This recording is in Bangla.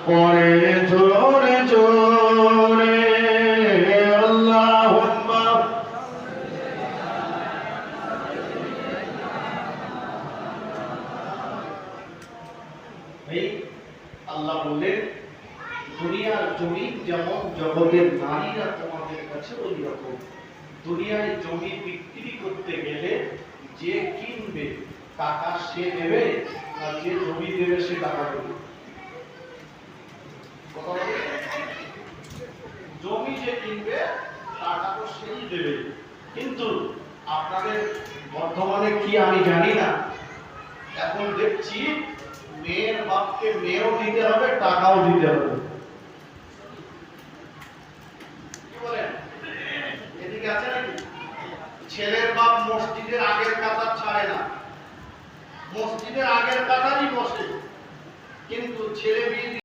পরে জোরে জোরে আল্লাহুম্মা। আল্লাহ বললেন দুনিয়ার জমি যেমন জগতের নারীরা তোমাদের কাছে ওই রকম। দুনিয়ায় জমি বিক্রি করতে গেলে যে কিনবে টাকা সে দেবে, আর যে জমি দেবে সে টাকা দেবে। জমি যে কিনবে টাকা তো সেই দেবে। কিন্তু আপনাদের বর্তমানে কি আমি জানি না, এখন দেখছি মেয়ের বাপকে মেয়েও দিতে হবে, টাকাও দিতে হবে। কি বলেন? এদিকে আছে নাকি? ছেলের বাপ মসজিদের আগের কাতার ছাড়ে না, মসজিদের আগের কাতারই বসে, কিন্তু ছেলে বিয়ে